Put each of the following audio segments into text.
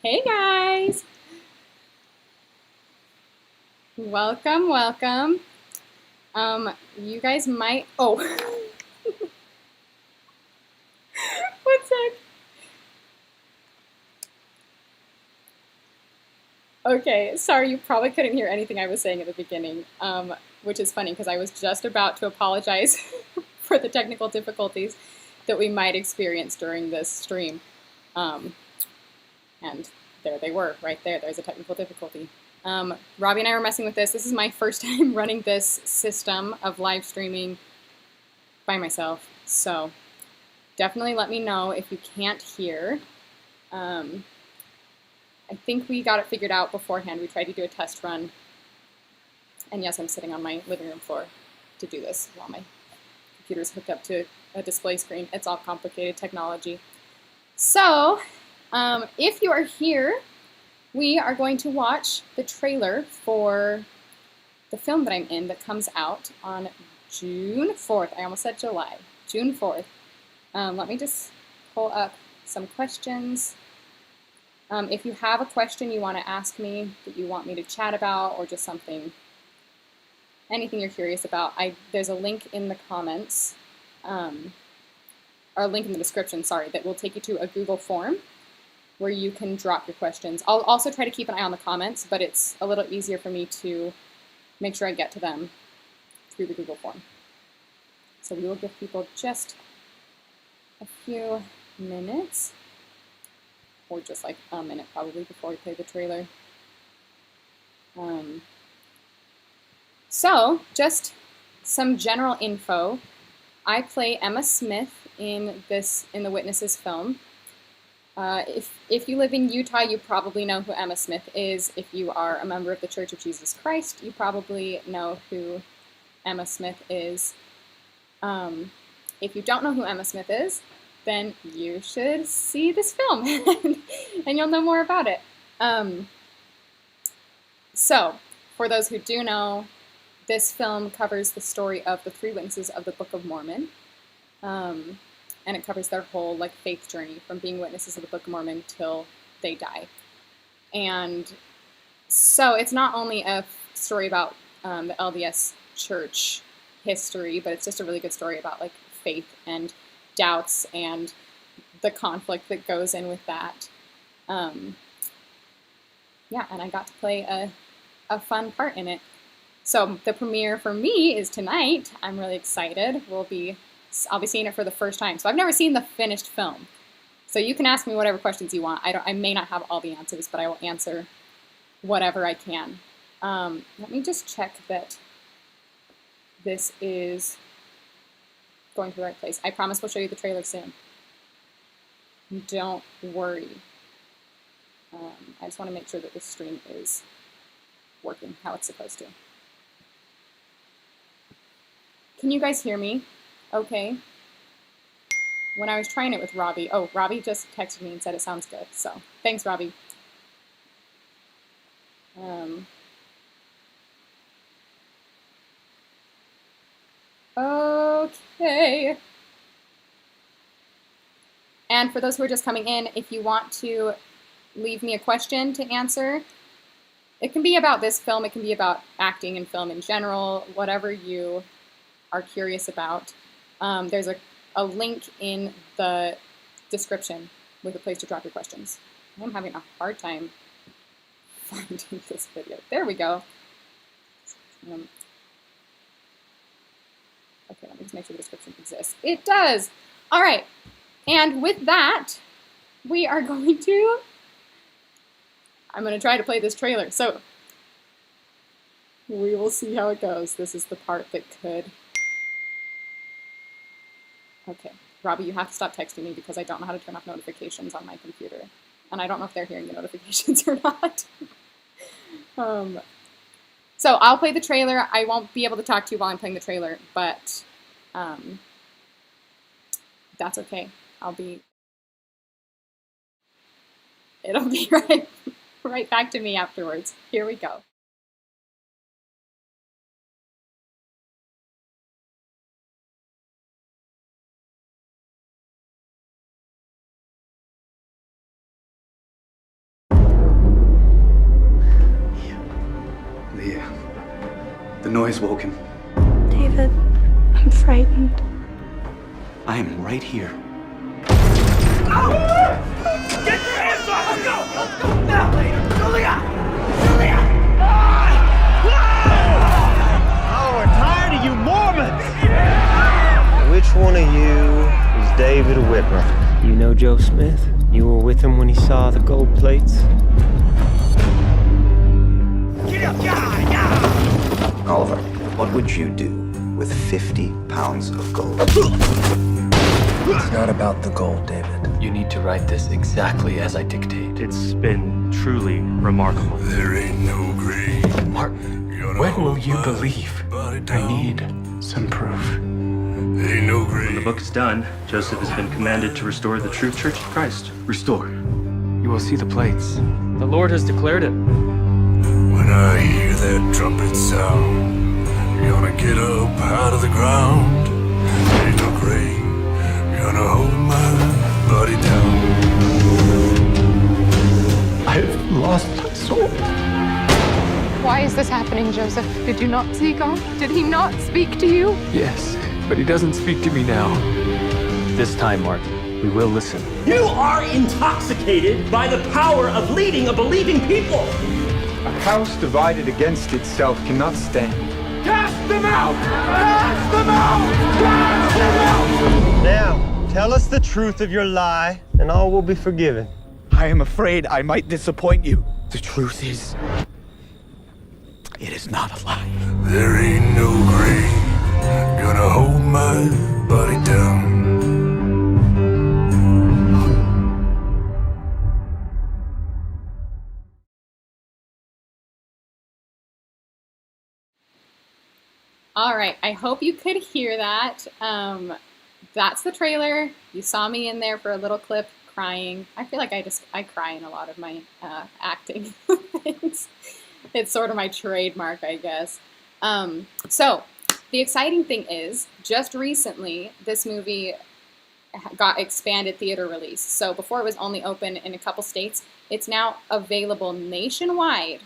Hey guys! Welcome, welcome. You guys might. Oh, one sec. Okay, sorry, you probably couldn't hear anything I was saying at the beginning, which is funny because I was just about to apologize for the technical difficulties that we might experience during this stream. Um, and there they were, right there. There's a technical difficulty. Robbie and I were messing with this. This is my first time running this system of live streaming by myself. So definitely let me know if you can't hear. I think we got it figured out beforehand. We tried to do a test run. And yes, I'm sitting on my living room floor to do this while my computer's hooked up to a display screen. It's all complicated technology. So, if you are here, we are going to watch the trailer for the film that I'm in that comes out on June 4th. I almost said July. June 4th. Let me just pull up some questions. If you have a question you want to ask me that you want me to chat about or just something, anything you're curious about, there's a link in the comments, or a link in the description, sorry, that will take you to a Google form where you can drop your questions. I'll also try to keep an eye on the comments, but it's a little easier for me to make sure I get to them through the Google form. So we will give people just a few minutes, or just like a minute probably before we play the trailer. So just some general info. I play Emma Smith in the Witnesses film. If you live in Utah, you probably know who Emma Smith is. If you are a member of the Church of Jesus Christ, you probably know who Emma Smith is. If you don't know who Emma Smith is, then you should see this film and you'll know more about it. So, for those who do know, this film covers the story of the three witnesses of the Book of Mormon. And it covers their whole faith journey from being witnesses of the Book of Mormon till they die. And so it's not only a story about the LDS church history, but it's just a really good story about faith and doubts and the conflict that goes in with that. Yeah, and I got to play a fun part in it. So the premiere for me is tonight. I'm really excited. I'll be seeing it for the first time. So I've never seen the finished film. So you can ask me whatever questions you want. I may not have all the answers, but I will answer whatever I can. Let me just check that this is going to the right place. I promise we'll show you the trailer soon. Don't worry. I just want to make sure that the stream is working how it's supposed to. Can you guys hear me? Okay. When I was trying it with Robbie, Robbie just texted me and said it sounds good. So thanks, Robbie. Okay. And for those who are just coming in, if you want to leave me a question to answer, it can be about this film, it can be about acting and film in general, whatever you are curious about. There's a link in the description with a place to drop your questions. I'm having a hard time finding this video. There we go. Okay, let me just make sure the description exists. It does! All right. And with that, we are going to... I'm going to try to play this trailer. So we will see how it goes. This is the part that could... Okay. Robbie, you have to stop texting me because I don't know how to turn off notifications on my computer. And I don't know if they're hearing the notifications or not. So I'll play the trailer. I won't be able to talk to you while I'm playing the trailer, but that's okay. It'll be right back to me afterwards. Here we go. noise woke him. David, I'm frightened. I am right here. Get your hands off! Let's go! Let's go now, later! Julia! Julia! Oh, we're tired of you Mormons! Which one of you is David Whitmer? You know Joe Smith? You were with him when he saw the gold plates? Get up! Yeah! Oliver, what would you do with 50 pounds of gold? It's not about the gold, David. You need to write this exactly as I dictate. It's been truly remarkable. There ain't no grave. Martin, when will you believe? I need some proof. Ain't no grave. When the book is done, Joseph has been commanded to restore the true Church of Christ. Restore. You will see the plates. The Lord has declared it. When I hear that trumpet sound, you're gonna get up out of the ground. Ain't no grave. Gonna hold my body down. I've lost my soul. Why is this happening, Joseph? Did you not see God? Did he not speak to you? Yes, but he doesn't speak to me now. This time, Martin, we will listen. You are intoxicated by the power of leading a believing people! A house divided against itself cannot stand. Cast them out! Cast them out! Cast them out! Now, tell us the truth of your lie, and all will be forgiven. I am afraid I might disappoint you. The truth is, it is not a lie. There ain't no grave. Gonna hold my body down. All right, I hope you could hear that. That's the trailer. You saw me in there for a little clip crying. I feel like I cry in a lot of my acting things. It's sort of my trademark, I guess. So the exciting thing is, just recently, this movie got expanded theater release. So before it was only open in a couple states, it's now available nationwide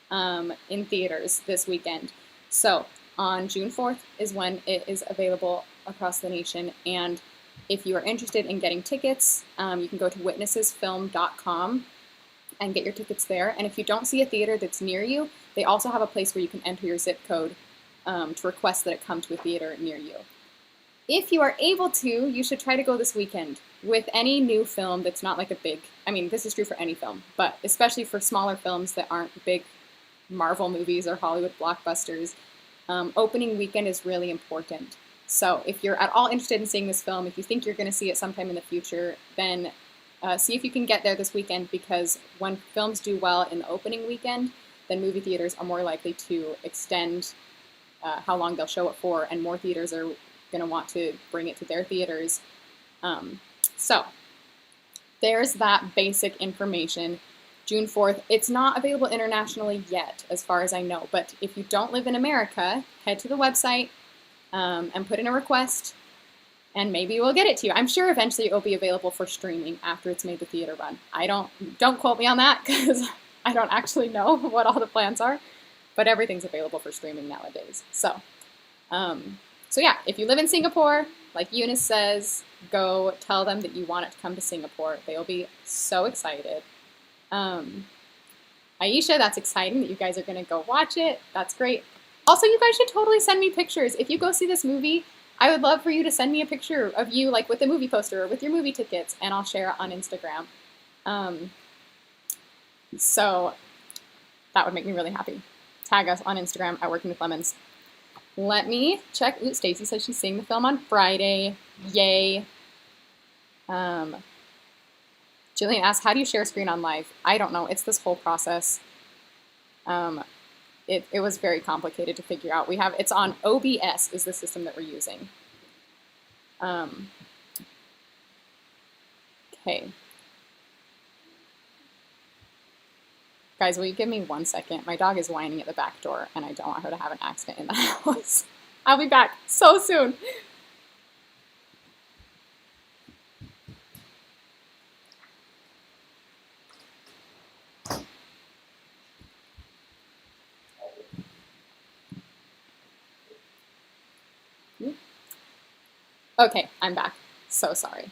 in theaters this weekend. So on June 4th is when it is available across the nation. And if you are interested in getting tickets, you can go to witnessesfilm.com and get your tickets there. And if you don't see a theater that's near you, they also have a place where you can enter your zip code to request that it come to a theater near you. If you are able to, you should try to go this weekend with any new film that's not like a big, I mean, this is true for any film, but especially for smaller films that aren't big Marvel movies or Hollywood blockbusters. Opening weekend is really important. So if you're at all interested in seeing this film, if you think you're going to see it sometime in the future, then see if you can get there this weekend, because when films do well in the opening weekend, then movie theaters are more likely to extend how long they'll show it for, and more theaters are going to want to bring it to their theaters. So there's that basic information. June 4th. It's not available internationally yet, as far as I know, but if you don't live in America, head to the website and put in a request, and maybe we'll get it to you. I'm sure eventually it will be available for streaming after it's made the theater run. Don't quote me on that, because I don't actually know what all the plans are, but everything's available for streaming nowadays. So yeah, if you live in Singapore, like Eunice says, go tell them that you want it to come to Singapore. They'll be so excited. Aisha, that's exciting that you guys are going to go watch it. That's great. Also, you guys should totally send me pictures. If you go see this movie, I would love for you to send me a picture of you, like with the movie poster or with your movie tickets, and I'll share it on Instagram. So that would make me really happy. Tag us on Instagram at Working with Lemons. Let me check. Ooh, Stacy says she's seeing the film on Friday. Yay. Jillian asks, how do you share screen on live? I don't know. It's this whole process. It was very complicated to figure out. It's on OBS is the system that we're using. Okay. Guys, will you give me 1 second? My dog is whining at the back door, and I don't want her to have an accident in the house. I'll be back so soon. Okay, I'm back. So sorry.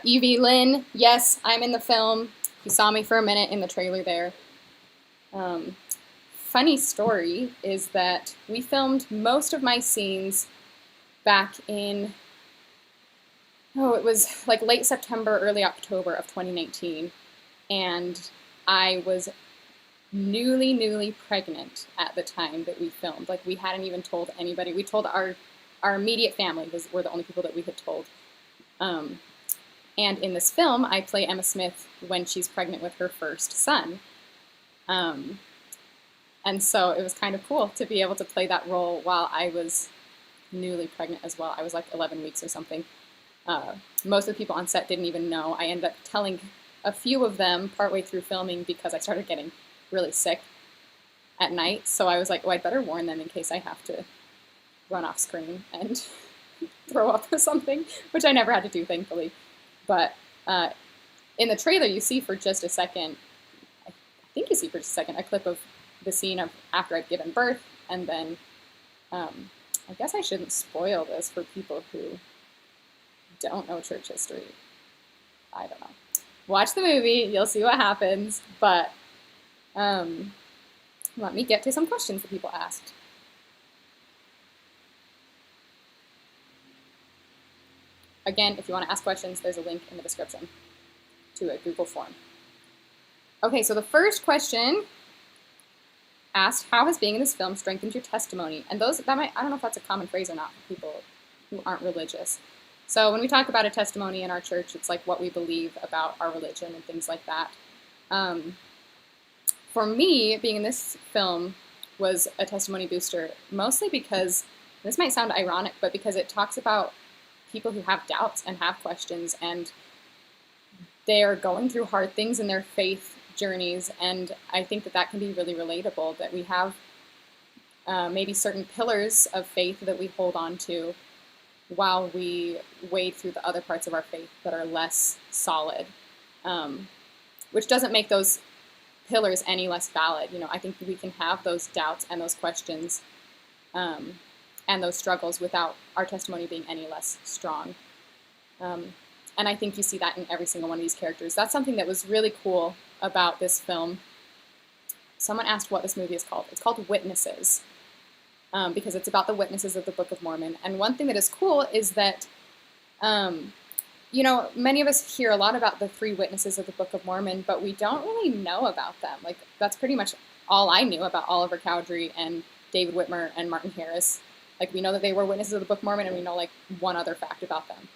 Evie Lynn, yes, I'm in the film. You saw me for a minute in the trailer there. Funny story is that we filmed most of my scenes back in, it was like late September, early October of 2019. And I was newly pregnant at the time that we filmed. Like, we hadn't even told anybody. We told our immediate family were the only people that we had told. And in this film, I play Emma Smith when she's pregnant with her first son. And so it was kind of cool to be able to play that role while I was newly pregnant as well. I was like 11 weeks or something. Most of the people on set didn't even know. I ended up telling a few of them partway through filming because I started getting really sick at night. So I was like, oh, I'd better warn them in case I have to run off screen and throw up or something, which I never had to do, thankfully. But in the trailer, you see for just a second, I think you see for just a second, a clip of the scene of after I'd given birth, and then I guess I shouldn't spoil this for people who don't know church history. I don't know. Watch the movie, you'll see what happens, but let me get to some questions that people asked. Again, if you want to ask questions, there's a link in the description to a Google form. Okay, so the first question asked, how has being in this film strengthened your testimony? And I don't know if that's a common phrase or not for people who aren't religious. So when we talk about a testimony in our church, it's like what we believe about our religion and things like that. For me, being in this film was a testimony booster, mostly because, this might sound ironic, but because it talks about people who have doubts and have questions, and they are going through hard things in their faith journeys, and I think that can be really relatable, that we have maybe certain pillars of faith that we hold on to while we wade through the other parts of our faith that are less solid, which doesn't make those pillars any less valid. You know, I think we can have those doubts and those questions and those struggles without our testimony being any less strong. And I think you see that in every single one of these characters. That's something that was really cool about this film. Someone asked what this movie is called. It's called Witnesses, because it's about the witnesses of the Book of Mormon. And one thing that is cool is that, you know, many of us hear a lot about the 3 witnesses of the Book of Mormon, but we don't really know about them. Like, that's pretty much all I knew about Oliver Cowdery and David Whitmer and Martin Harris. Like, we know that they were witnesses of the Book of Mormon, and we know, like, one other fact about them.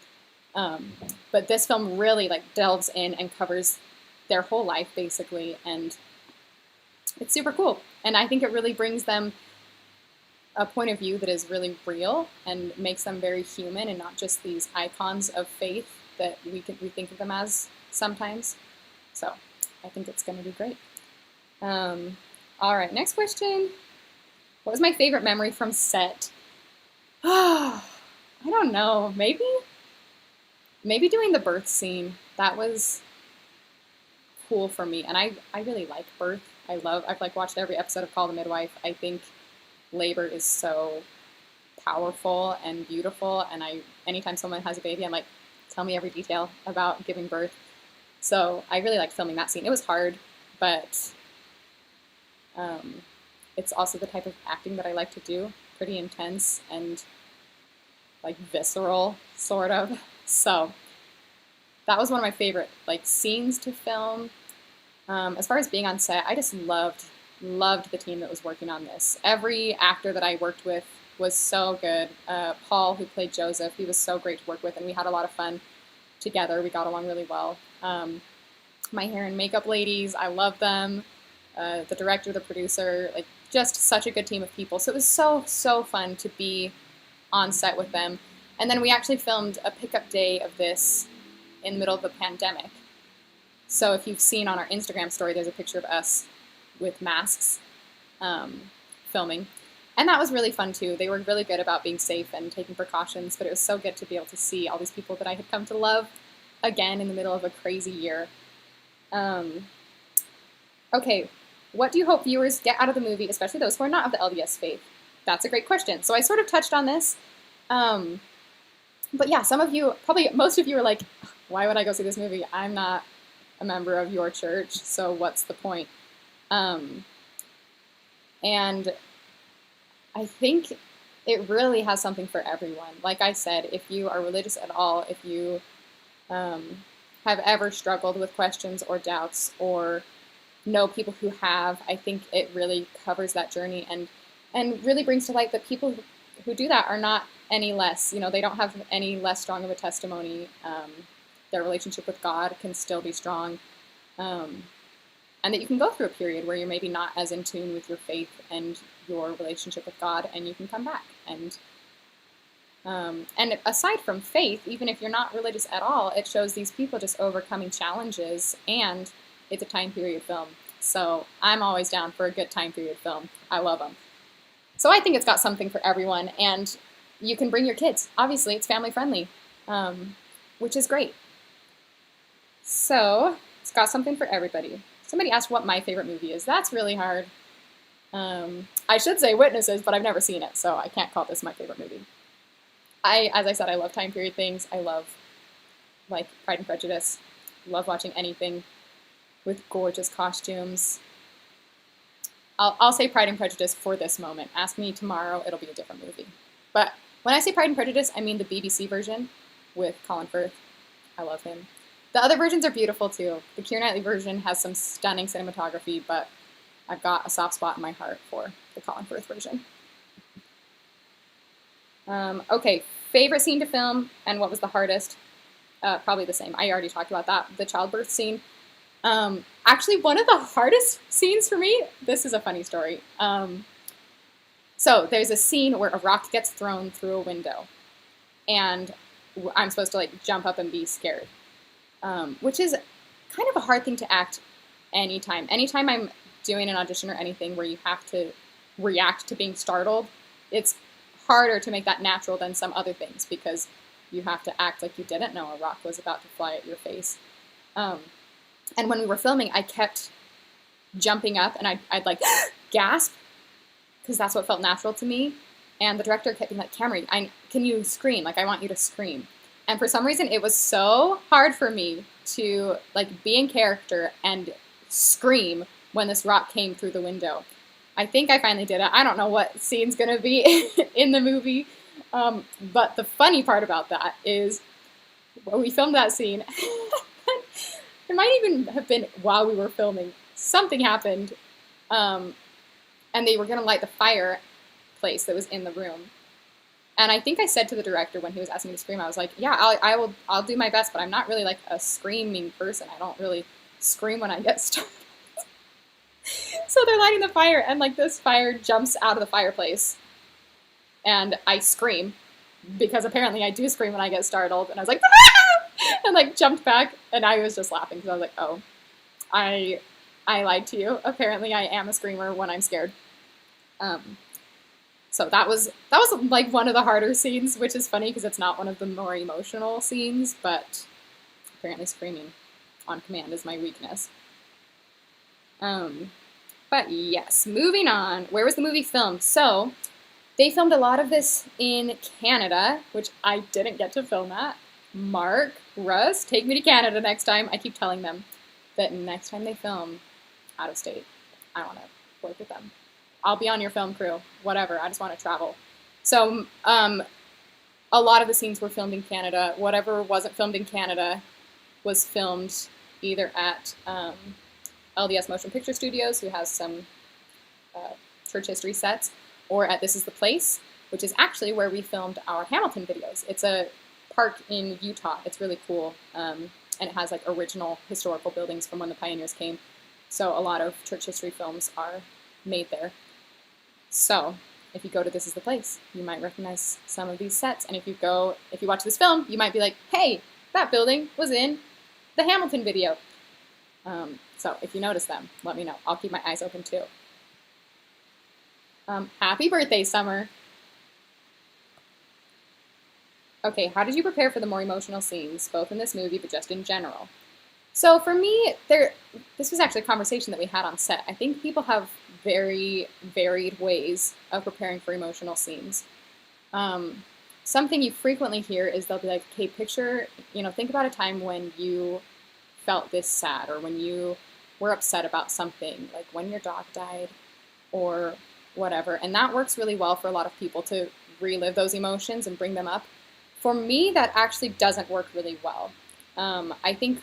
But this film really, like, delves in and covers their whole life, basically, and it's super cool. And I think it really brings them a point of view that is really real and makes them very human and not just these icons of faith that we think of them as sometimes. So I think it's going to be great. All right, next question. What was my favorite memory from set? I don't know. Maybe doing the birth scene. That was cool for me. And I really like birth. I've like watched every episode of Call the Midwife. I think labor is so powerful and beautiful. And anytime someone has a baby, I'm like, tell me every detail about giving birth. So I really liked filming that scene. It was hard, but it's also the type of acting that I like to do. Pretty intense and like visceral, sort of. So that was one of my favorite like scenes to film. As far as being on set, I just loved the team that was working on this. Every actor that I worked with was so good. Paul, who played Joseph, he was so great to work with, and we had a lot of fun together. We got along really well. My hair and makeup ladies, I love them. The director, the producer, like just such a good team of people. So it was so fun to be on set with them. And then we actually filmed a pickup day of this in the middle of the pandemic. So if you've seen on our Instagram story, there's a picture of us with masks filming. And that was really fun too. They were really good about being safe and taking precautions, but it was so good to be able to see all these people that I had come to love again in the middle of a crazy year. Okay, what do you hope viewers get out of the movie, especially those who are not of the LDS faith? That's a great question. So I sort of touched on this. But yeah, some of you, probably most of you are like, why would I go see this movie? I'm not a member of your church, so what's the point? And I think it really has something for everyone. Like I said, if you are religious at all, if you have ever struggled with questions or doubts or know people who have, I think it really covers that journey and really brings to light that people who do that are not any less, they don't have any less strong of a testimony. Their relationship with God can still be strong. And that you can go through a period where you're maybe not as in tune with your faith and your relationship with God, and you can come back. And aside from faith, even if you're not religious at all, it shows these people just overcoming challenges, and it's a time period film. So I'm always down for a good time period film. I love them. So I think it's got something for everyone, and you can bring your kids. Obviously, it's family friendly, which is great. So it's got something for everybody. Somebody asked what my favorite movie is. That's really hard. I should say Witnesses, but I've never seen it, so I can't call this my favorite movie. As I said, I love time period things. I love, like, Pride and Prejudice. Love watching anything with gorgeous costumes. I'll say Pride and Prejudice for this moment. Ask me tomorrow, it'll be a different movie. But when I say Pride and Prejudice, I mean the BBC version with Colin Firth. I love him. The other versions are beautiful too. The Keira Knightley version has some stunning cinematography, but I've got a soft spot in my heart for the Colin Firth version. Okay, favorite scene to film and what was the hardest? Probably the same. I already talked about that. The childbirth scene. Actually, one of the hardest scenes for me, this is a funny story. So there's a scene where a rock gets thrown through a window, and I'm supposed to like jump up and be scared, which is kind of a hard thing to act anytime. Anytime I'm doing an audition or anything where you have to react to being startled, it's harder to make that natural than some other things because you have to act like you didn't know a rock was about to fly at your face. And when we were filming, I kept jumping up and I'd like gasp because that's what felt natural to me. And the director kept being like, Camrey, can you scream? Like, I want you to scream. And for some reason, it was so hard for me to like be in character and scream when this rock came through the window. I think I finally did it. I don't know what scene's going to be in the movie. But the funny part about that is when we filmed that scene, it might even have been while we were filming, something happened, and they were going to light the fireplace that was in the room. And I think I said to the director when he was asking me to scream, I was like, yeah, I'll do my best, but I'm not really like a screaming person. I don't really scream when I get started. So they're lighting the fire, and like this fire jumps out of the fireplace, and I scream, because apparently I do scream when I get startled, and I was like, ah! And like jumped back, and I was just laughing, because I was like, oh, I lied to you. Apparently I am a screamer when I'm scared. So that was like one of the harder scenes, which is funny, because it's not one of the more emotional scenes, but apparently screaming on command is my weakness. But yes, moving on. Where was the movie filmed? So they filmed a lot of this in Canada, which I didn't get to film at. Mark, Russ, take me to Canada next time. I keep telling them that next time they film out of state, I want to work with them. I'll be on your film crew, whatever. I just want to travel. So a lot of the scenes were filmed in Canada. Whatever wasn't filmed in Canada was filmed either at LDS Motion Picture Studios, who has some church history sets, or at This Is the Place, which is actually where we filmed our Hamilton videos. It's a park in Utah. It's really cool, and it has like original historical buildings from when the pioneers came. So a lot of church history films are made there. So if you go to This Is the Place, you might recognize some of these sets, and if you watch this film, you might be like, hey, that building was in the Hamilton video. So if you notice them, let me know. I'll keep my eyes open too. Happy birthday, Summer. Okay, how did you prepare for the more emotional scenes, both in this movie, but just in general? So for me, this was actually a conversation that we had on set. I think people have very varied ways of preparing for emotional scenes. something you frequently hear is they'll be like, okay, think about a time when you felt this sad, or when you were upset about something, like when your dog died or whatever. And that works really well for a lot of people to relive those emotions and bring them up. For me, that actually doesn't work really well. I think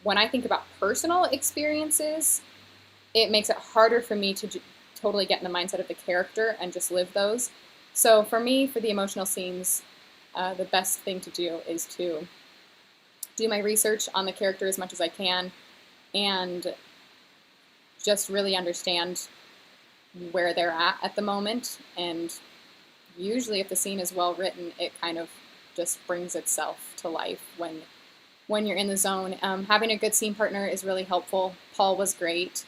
when I think about personal experiences, it makes it harder for me to totally get in the mindset of the character and just live those. So for me, for the emotional scenes, the best thing to do is to do my research on the character as much as I can and just really understand where they're at the moment. And usually if the scene is well written, it kind of just brings itself to life when you're in the zone. Having a good scene partner is really helpful. Paul was great.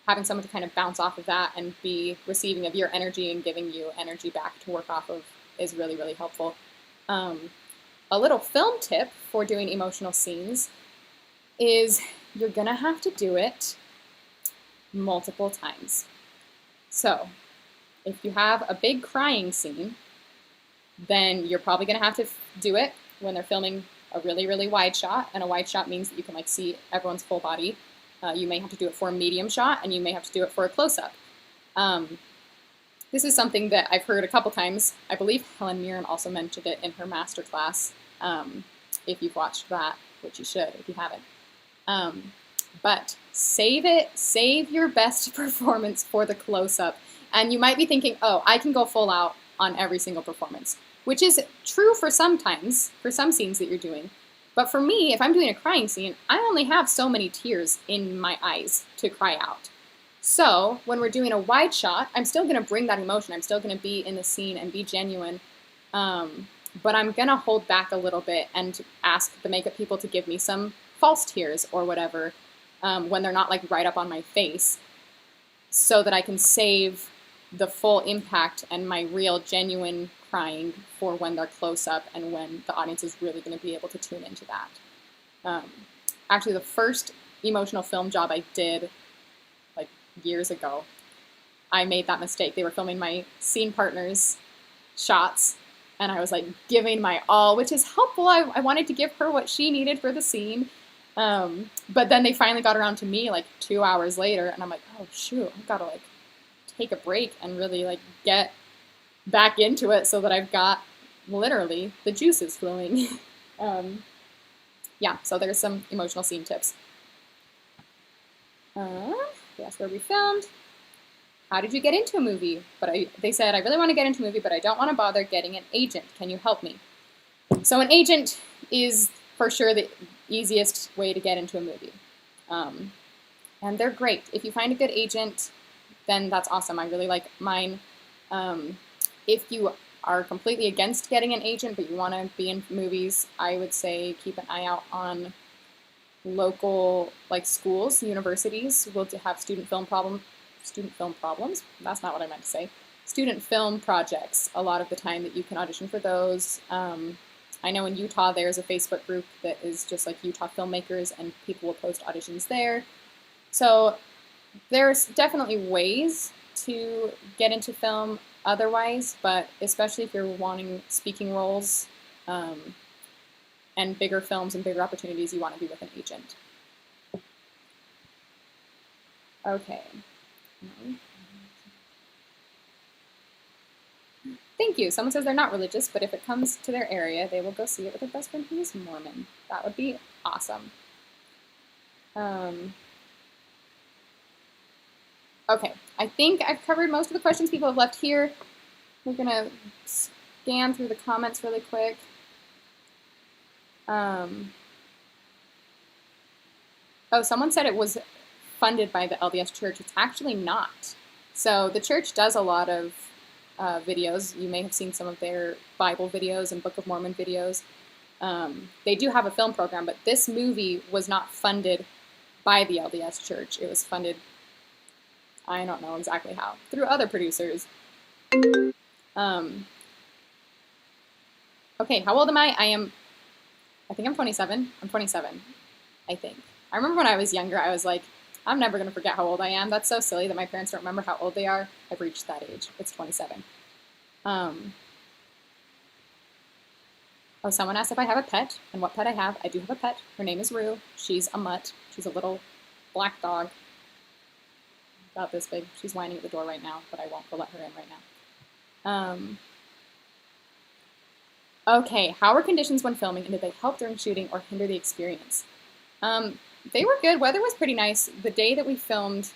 Having someone to kind of bounce off of that and be receiving of your energy and giving you energy back to work off of is really, really helpful. A little film tip for doing emotional scenes is you're going to have to do it multiple times. So if you have a big crying scene, then you're probably going to have to do it when they're filming a really, really wide shot. And a wide shot means that you can see everyone's full body. You may have to do it for a medium shot, and you may have to do it for a close-up. This is something that I've heard a couple times. I believe Helen Mirren also mentioned it in her masterclass. If you've watched that, which you should if you haven't. But save your best performance for the close-up. And you might be thinking, oh, I can go full out on every single performance, which is true for some scenes that you're doing. But for me, if I'm doing a crying scene, I only have so many tears in my eyes to cry out. So when we're doing a wide shot, I'm still going to bring that emotion. I'm still going to be in the scene and be genuine. But I'm going to hold back a little bit and ask the makeup people to give me some false tears or whatever when they're not like right up on my face, so that I can save the full impact and my real genuine crying for when they're close up and when the audience is really going to be able to tune into that. Actually, the first emotional film job I did like years ago, I made that mistake. They were filming my scene partner's shots, and I was like giving my all, which is helpful. I wanted to give her what she needed for the scene. But then they finally got around to me like 2 hours later, and I'm like, oh shoot, I've got to like take a break and really like get back into it so that I've got literally the juices flowing. Yeah, so there's some emotional scene tips. That's where we filmed. How did you get into a movie? They said, I really want to get into a movie, but I don't want to bother getting an agent. Can you help me? So an agent is for sure the easiest way to get into a movie. And they're great. If you find a good agent, then that's awesome. I really like mine. If you are completely against getting an agent, but you want to be in movies, I would say keep an eye out on local like schools, universities will have student film problems. That's not what I meant to say. Student film projects. A lot of the time that you can audition for those. I know in Utah there's a Facebook group that is just like Utah filmmakers, and people will post auditions there. So there's definitely ways to get into film otherwise, but especially if you're wanting speaking roles and bigger films and bigger opportunities, you want to be with an agent. Okay. Thank you. Someone says they're not religious, but if it comes to their area, they will go see it with their best friend who is Mormon. That would be awesome. Okay, I think I've covered most of the questions people have left here. We're going to scan through the comments really quick. Oh, someone said it was funded by the LDS Church. It's actually not. So the church does a lot of videos. You may have seen some of their Bible videos and Book of Mormon videos. They do have a film program, but this movie was not funded by the LDS Church. It was funded, I don't know exactly how, through other producers. Okay, how old am I? I think I'm 27. I'm 27, I think. I remember when I was younger, I was like, I'm never going to forget how old I am. That's so silly that my parents don't remember how old they are. I've reached that age. It's 27. Oh, someone asked if I have a pet, and what pet I have. I do have a pet. Her name is Rue. She's a mutt. She's a little black dog. About this big. She's whining at the door right now, but I won't go let her in right now. Okay, how were conditions when filming, and did they help during shooting or hinder the experience? They were good. Weather was pretty nice. The day that we filmed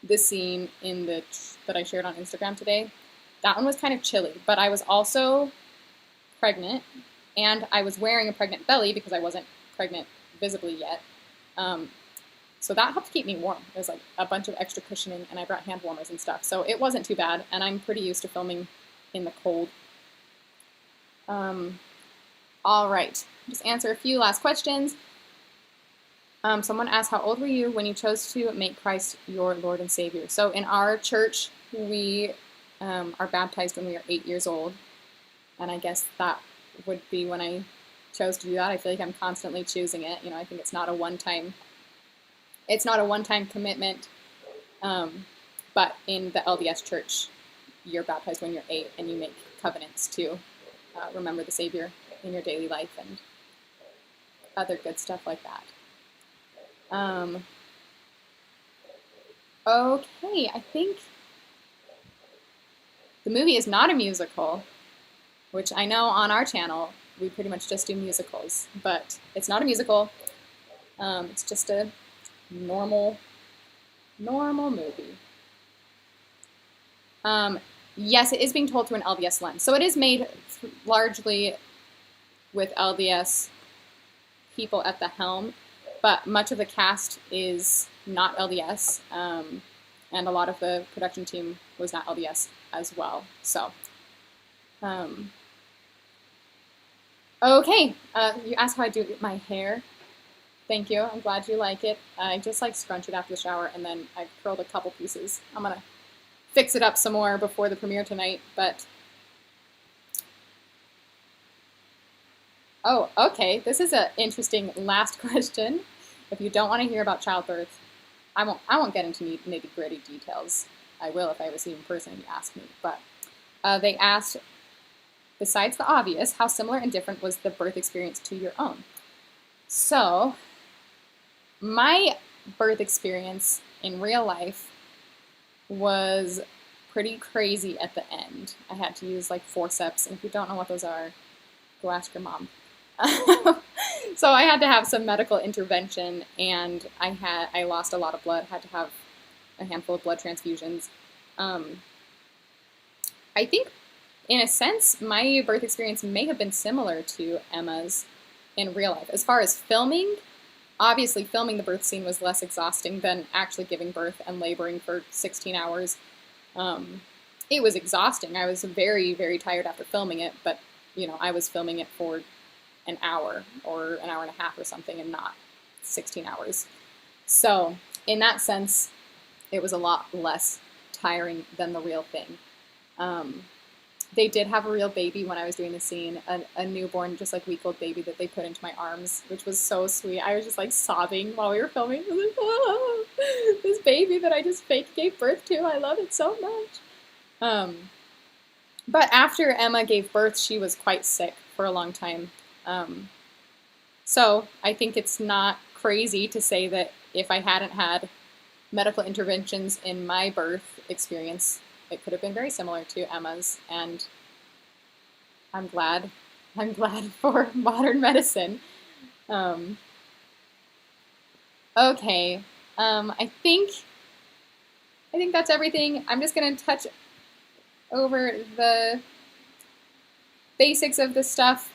the scene in that I shared on Instagram today, that one was kind of chilly, but I was also pregnant, and I was wearing a pregnant belly because I wasn't pregnant visibly yet. So that helped keep me warm. There's like a bunch of extra cushioning, and I brought hand warmers and stuff, so it wasn't too bad, and I'm pretty used to filming in the cold. All right, just answer a few last questions. Someone asked, how old were you when you chose to make Christ your Lord and Savior? So in our church, we are baptized when we are 8 years old. And I guess that would be when I chose to do that. I feel like I'm constantly choosing it. You know, I think it's not a one-time commitment. But in the LDS church, you're baptized when you're 8 and you make covenants to remember the Savior in your daily life and other good stuff like that. Okay, I think the movie is not a musical, which I know on our channel we pretty much just do musicals, but it's not a musical. It's just a normal movie. Yes, it is being told through an LDS lens. So it is made largely with LDS people at the helm, but much of the cast is not LDS, and a lot of the production team was not LDS as well. So, okay, you asked how I do my hair. Thank you. I'm glad you like it. I just like scrunch it after the shower, and then I curled a couple pieces. I'm gonna fix it up some more before the premiere tonight, but oh, okay. This is an interesting last question. If you don't want to hear about childbirth, I won't get into nitty-gritty details. I will if I ever see you in person and you ask me. But they asked, besides the obvious, how similar and different was the birth experience to your own? So, my birth experience in real life was pretty crazy at the end. I had to use like forceps, and if you don't know what those are, go ask your mom. So I had to have some medical intervention, and I lost a lot of blood, had to have a handful of blood transfusions. I think, in a sense, my birth experience may have been similar to Emma's in real life. As far as filming, obviously filming the birth scene was less exhausting than actually giving birth and laboring for 16 hours. It was exhausting. I was very, very tired after filming it, but, you know, I was filming it for an hour or an hour and a half or something and not 16 hours. So in that sense, it was a lot less tiring than the real thing. They did have a real baby when I was doing the scene, a newborn, just like week-old baby that they put into my arms, which was so sweet. I was just like sobbing while we were filming. I was like, oh, this baby that I just fake gave birth to, I love it so much. But after Emma gave birth, she was quite sick for a long time. So I think it's not crazy to say that if I hadn't had medical interventions in my birth experience, it could have been very similar to Emma's, and I'm glad for modern medicine. Okay, I think that's everything. I'm just going to touch over the basics of the stuff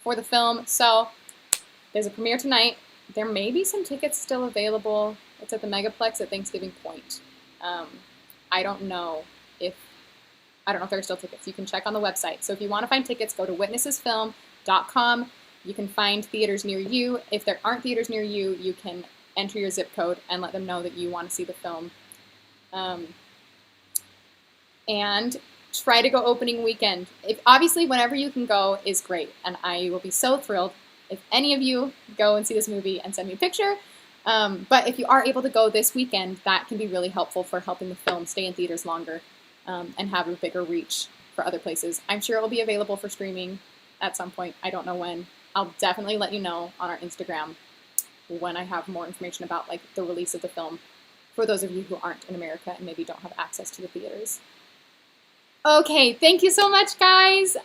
for the film. So there's a premiere tonight. There may be some tickets still available. It's at the Megaplex at Thanksgiving Point. I don't know if there are still tickets. You can check on the website. So if you want to find tickets, go to witnessesfilm.com. You can find theaters near you. If there aren't theaters near you, you can enter your zip code and let them know that you want to see the film. And try to go opening weekend. Obviously, whenever you can go is great, and I will be so thrilled if any of you go and see this movie and send me a picture. But if you are able to go this weekend, that can be really helpful for helping the film stay in theaters longer. and have a bigger reach for other places. I'm sure it will be available for streaming at some point. I don't know when. I'll definitely let you know on our Instagram when I have more information about like the release of the film for those of you who aren't in America and maybe don't have access to the theaters. Okay, thank you so much, guys.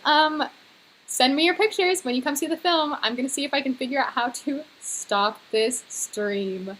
Send me your pictures when you come see the film. I'm going to see if I can figure out how to stop this stream.